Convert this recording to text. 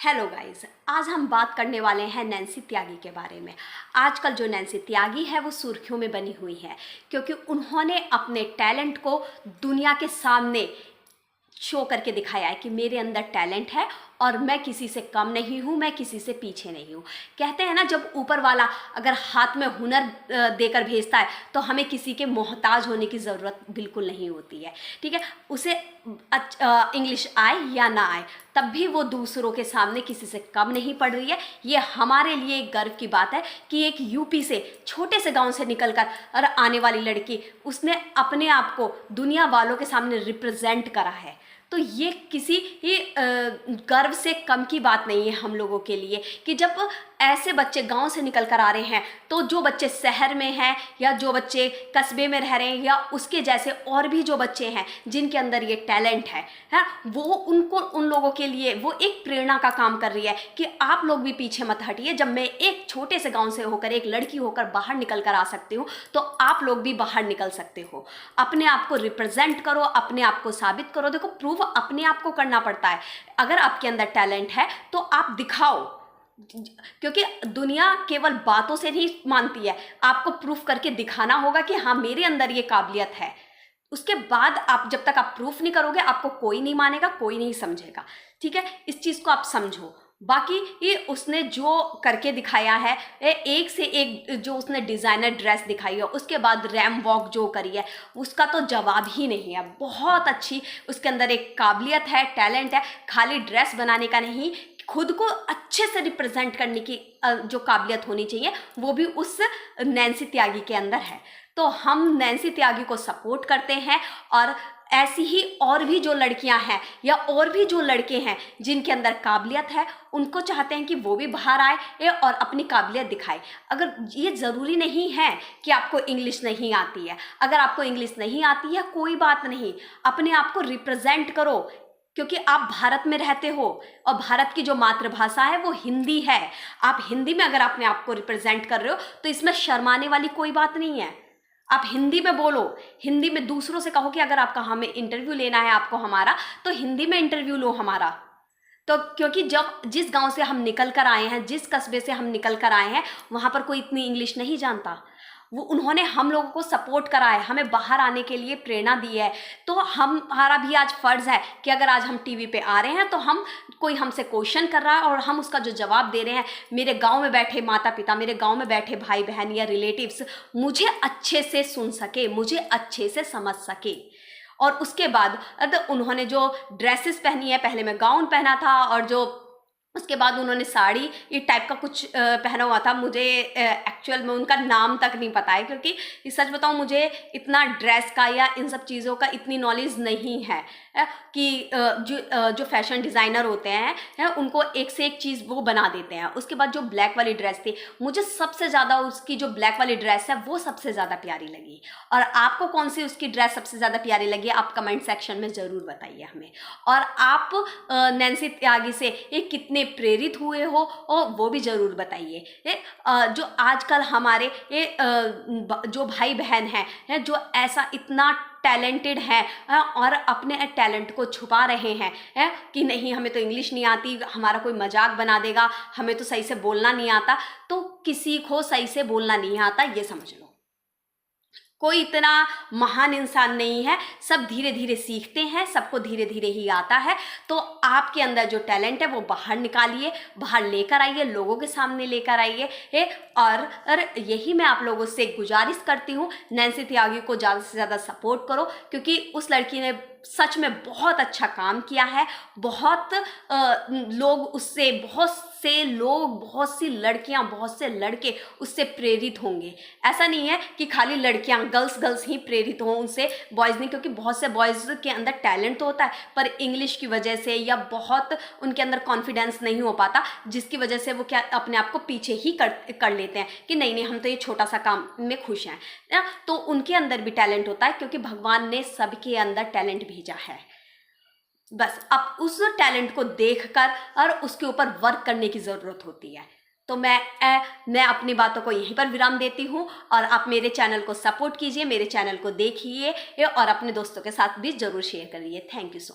Hello guys, आज हम बात करने वाले हैं नैन्सी त्यागी के बारे में। आजकल जो नैन्सी त्यागी है वो सुर्खियों में बनी हुई है क्योंकि उन्होंने अपने टैलेंट को दुनिया के सामने शो करके दिखाया है कि मेरे अंदर टैलेंट है और मैं किसी से कम नहीं हूँ, मैं किसी से पीछे नहीं हूँ। कहते हैं ना, जब ऊपर वाला अगर हाथ में हुनर देकर भेजता है तो हमें किसी के मोहताज होने की ज़रूरत बिल्कुल नहीं होती है। ठीक है, उसे इंग्लिश आए या ना आए तब भी वो दूसरों के सामने किसी से कम नहीं पड़ रही है। ये हमारे लिए एक गर्व की बात है कि एक यूपी से, छोटे से गांव से निकलकर और आने वाली लड़की, उसने अपने आप को दुनिया वालों के सामने रिप्रेजेंट करा है। तो ये किसी गर्व से कम की बात नहीं है हम लोगों के लिए कि जब ऐसे बच्चे गांव से निकल कर आ रहे हैं तो जो बच्चे शहर में हैं या जो बच्चे कस्बे में रह रहे हैं या उसके जैसे और भी जो बच्चे हैं जिनके अंदर ये टैलेंट है वो उन लोगों के लिए वो एक प्रेरणा का काम कर रही है कि आप लोग भी पीछे मत हटिए। जब मैं एक छोटे से गांव से होकर, एक लड़की होकर बाहर निकल कर आ सकती हूँ तो आप लोग भी बाहर निकल सकते हो। अपने आप को रिप्रेजेंट करो, अपने आप को साबित करो। देखो, प्रूव अपने आप को करना पड़ता है। अगर आपके अंदर टैलेंट है तो आप दिखाओ, क्योंकि दुनिया केवल बातों से नहीं मानती है, आपको प्रूफ करके दिखाना होगा कि हाँ, मेरे अंदर ये काबिलियत है। उसके बाद आप, जब तक आप प्रूफ नहीं करोगे, आपको कोई नहीं मानेगा, कोई नहीं समझेगा। ठीक है, इस चीज़ को आप समझो। बाकी ये उसने जो करके दिखाया है, एक से एक जो उसने डिज़ाइनर ड्रेस दिखाई है, उसके बाद रैम वॉक जो करी है, उसका तो जवाब ही नहीं है। बहुत अच्छी उसके अंदर एक काबिलियत है, टैलेंट है। खाली ड्रेस बनाने का नहीं, खुद को अच्छे से रिप्रेजेंट करने की जो काबिलियत होनी चाहिए वो भी उस नैन्सी त्यागी के अंदर है। तो हम नैन्सी त्यागी को सपोर्ट करते हैं और ऐसी ही और भी जो लड़कियां हैं या और भी जो लड़के हैं जिनके अंदर काबिलियत है, उनको चाहते हैं कि वो भी बाहर आए और अपनी काबिलियत दिखाए। अगर ये ज़रूरी नहीं है कि आपको इंग्लिश नहीं आती है, अगर आपको इंग्लिश नहीं आती है कोई बात नहीं, अपने आप को रिप्रेजेंट करो क्योंकि आप भारत में रहते हो और भारत की जो मातृभाषा है वो हिंदी है। आप हिंदी में अगर अपने आप को रिप्रेजेंट कर रहे हो तो इसमें शर्माने वाली कोई बात नहीं है। आप हिंदी में बोलो, हिंदी में दूसरों से कहो कि अगर आपका हमें इंटरव्यू लेना है आपको हमारा, तो हिंदी में इंटरव्यू लो हमारा। तो क्योंकि जब जिस गांव से हम निकल कर आए हैं, जिस कस्बे से हम निकल कर आए हैं, वहाँ पर कोई इतनी इंग्लिश नहीं जानता। वो उन्होंने हम लोगों को सपोर्ट करा है, हमें बाहर आने के लिए प्रेरणा दी है। तो हमारा भी आज फ़र्ज़ है कि अगर आज हम टीवी पे आ रहे हैं तो हम, कोई हमसे क्वेश्चन कर रहा है और हम उसका जो जवाब दे रहे हैं, मेरे गांव में बैठे माता पिता, मेरे गांव में बैठे भाई बहन या रिलेटिव्स मुझे अच्छे से सुन सके, मुझे अच्छे से समझ सके। और उसके बाद उन्होंने जो ड्रेसेस पहनी है, पहले मैं गाउन पहना था और जो उसके बाद उन्होंने साड़ी ये टाइप का कुछ पहना हुआ था। मुझे एक्चुअल में उनका नाम तक नहीं पता है क्योंकि सच बताऊं, मुझे इतना ड्रेस का या इन सब चीज़ों का इतनी नॉलेज नहीं है कि जो फैशन डिज़ाइनर होते हैं उनको एक से एक चीज़ वो बना देते हैं। उसके बाद जो ब्लैक वाली ड्रेस थी, मुझे सबसे ज़्यादा उसकी जो ब्लैक वाली ड्रेस है वो सबसे ज़्यादा प्यारी लगी। और आपको कौन सी उसकी ड्रेस सबसे ज़्यादा प्यारी लगी, आप कमेंट सेक्शन में ज़रूर बताइए हमें। और आप नैन्सी त्यागी से ये कितने प्रेरित हुए हो और वो भी ज़रूर बताइए। जो आजकल हमारे जो भाई बहन हैं जो ऐसा इतना टैलेंटेड है और अपने टैलेंट को छुपा रहे हैं कि नहीं, हमें तो इंग्लिश नहीं आती, हमारा कोई मजाक बना देगा, हमें तो सही से बोलना नहीं आता। तो किसी को सही से बोलना नहीं आता, ये समझ लो। कोई इतना महान इंसान नहीं है, सब धीरे धीरे सीखते हैं, सबको धीरे धीरे ही आता है। तो आपके अंदर जो टैलेंट है वो बाहर निकालिए, बाहर लेकर आइए, लोगों के सामने लेकर आइए। और यही मैं आप लोगों से गुजारिश करती हूँ, नैन्सी त्यागी को ज़्यादा से ज़्यादा सपोर्ट करो क्योंकि उस लड़की ने सच में बहुत अच्छा काम किया है। बहुत लोग उससे, बहुत सी लड़कियां, बहुत से लड़के उससे प्रेरित होंगे। ऐसा नहीं है कि खाली लड़कियां, गर्ल्स ही प्रेरित हों उनसे, बॉयज़ नहीं, क्योंकि बहुत से बॉयज़ के अंदर टैलेंट तो होता है पर इंग्लिश की वजह से या बहुत उनके अंदर कॉन्फिडेंस नहीं हो पाता, जिसकी वजह से वो क्या अपने आप को पीछे ही कर लेते हैं कि नहीं हम तो ये छोटा सा काम में खुश हैं ना। तो उनके अंदर भी टैलेंट होता है क्योंकि भगवान ने सबके अंदर टैलेंट भेजा है। बस अब उस टैलेंट को देखकर और उसके ऊपर वर्क करने की ज़रूरत होती है। तो मैं अपनी बातों को यहीं पर विराम देती हूँ और आप मेरे चैनल को सपोर्ट कीजिए, मेरे चैनल को देखिए और अपने दोस्तों के साथ भी ज़रूर शेयर करिए। Thank you so much.